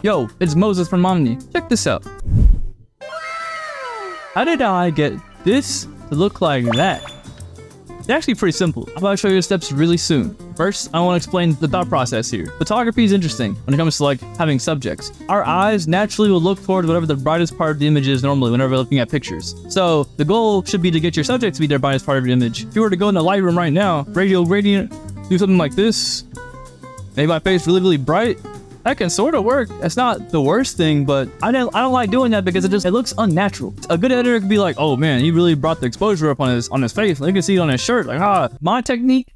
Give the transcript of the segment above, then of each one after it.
Yo, it's Moses from Omni. Check this out. How did I get this to look like that? It's actually pretty simple. I'm about to show you the steps really soon. First, I want to explain the thought process here. Photography is interesting when it comes to like having subjects. Our eyes naturally will look toward whatever the brightest part of the image is normally whenever we're looking at pictures. So the goal should be to get your subject to be their brightest part of your image. If you were to go into Lightroom right now, radiant, do something like this, make my face really, really bright, that can sort of work. It's not the worst thing, but I don't like doing that because it looks unnatural. A good editor could be like, oh man, he really brought the exposure up on his face. You can see it on his shirt. Like, my technique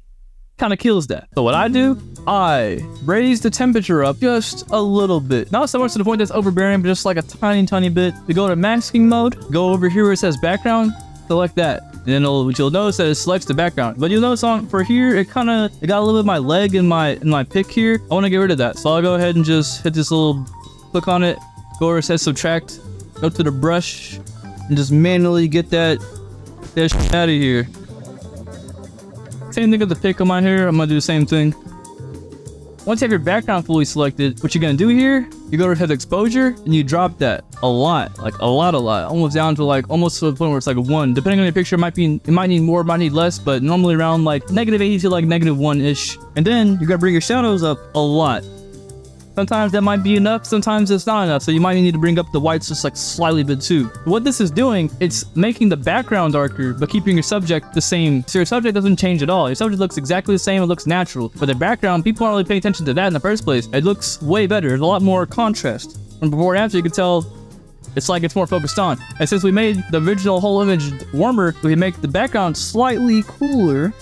kind of kills that. So what I do, I raise the temperature up just a little bit. Not so much to the point that's overbearing, but just like a tiny bit. To go to masking mode, go over here where it says background, select that. And then what you'll notice that it selects the background. But you'll notice for here, it got a little bit of my leg in my pick here. I want to get rid of that. So I'll go ahead and just hit this little, click on it, go where it says subtract, go to the brush, and just manually get that shit out of here. Same thing with the pick on my hair. I'm gonna do the same thing. Once you have your background fully selected, what you're gonna do here, you go to exposure and you drop that a lot, like a lot, almost down to like almost to the point where it's like a 1. Depending on your picture, it might need more, might need less, but normally around like -80 to like -1-ish. And then you're gonna bring your shadows up a lot. Sometimes that might be enough, sometimes it's not enough. So you might need to bring up the whites just like slightly bit too. What this is doing, it's making the background darker, but keeping your subject the same. So your subject doesn't change at all. Your subject looks exactly the same, it looks natural. But the background, people aren't really paying attention to that in the first place. It looks way better, there's a lot more contrast. From before and after, you can tell it's like it's more focused on. And since we made the original whole image warmer, we make the background slightly cooler.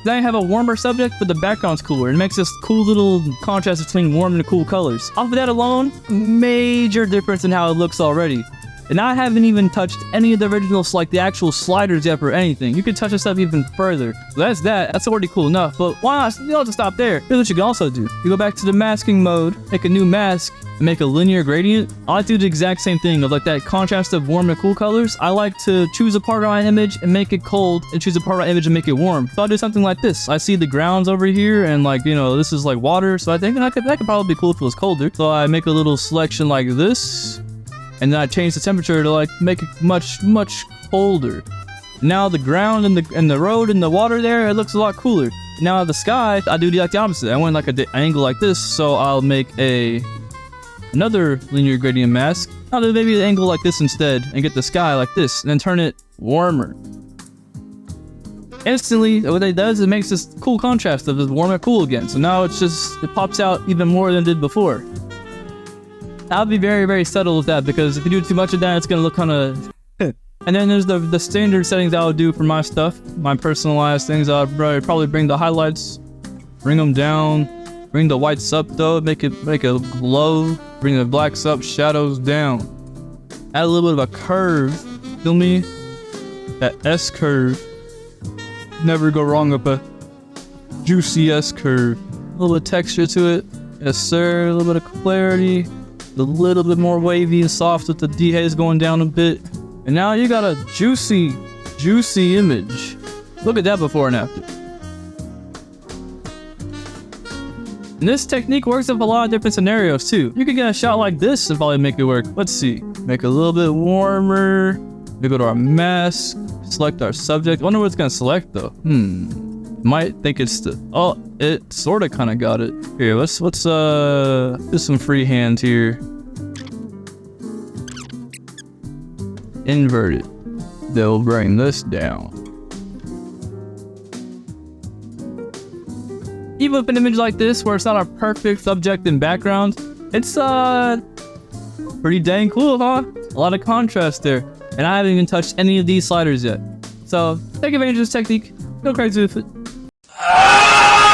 Then I have a warmer subject, but the background's cooler. It makes this cool little contrast between warm and cool colors. Off of that alone, major difference in how it looks already. And I haven't even touched any of the originals, like the actual sliders yet or anything. You can touch this stuff even further. So that's already cool enough. But why not? You don't have to stop there. Here's what you can also do. You go back to the masking mode, make a new mask, and make a linear gradient. I like to do the exact same thing of like that contrast of warm and cool colors. I like to choose a part of my image and make it cold, and choose a part of my image and make it warm. So I'll do something like this. I see the grounds over here, and like, you know, this is like water. So I think that could probably be cool if it was colder. So I make a little selection like this. And then I change the temperature to like make it much colder. Now the ground and the road and the water there, it looks a lot cooler. Now the sky, I do like the opposite. I went like an angle like this, so I'll make another linear gradient mask. I'll do maybe an angle like this instead and get the sky like this, and then turn it warmer. Instantly, what it does, it makes this cool contrast of this warm and cool again. So now it pops out even more than it did before. I'll be very subtle with that, because if you do too much of that, it's gonna look kind of. And then there's the standard settings I would do for my stuff, my personalized things. I'd probably bring the highlights, bring them down, bring the whites up though, make it glow, bring the blacks up, shadows down. Add a little bit of a curve, feel me? That S curve. Never go wrong with a juicy S curve. A little bit of texture to it, yes sir. A little bit of clarity. A little bit more wavy and soft with the dehaze going down a bit. And now you got a juicy image. Look at that before and after. And this technique works with a lot of different scenarios too. You can get a shot like this and probably make it work. Let's see. Make it a little bit warmer. We go to our mask, select our subject. I wonder what it's gonna select though. Might think it's it sort of kind of got it. Here, let's do some freehand here. Invert it. They'll bring this down. Even with an image like this, where it's not a perfect subject and background, it's pretty dang cool, huh? A lot of contrast there. And I haven't even touched any of these sliders yet. So take advantage of this technique. Go crazy with it.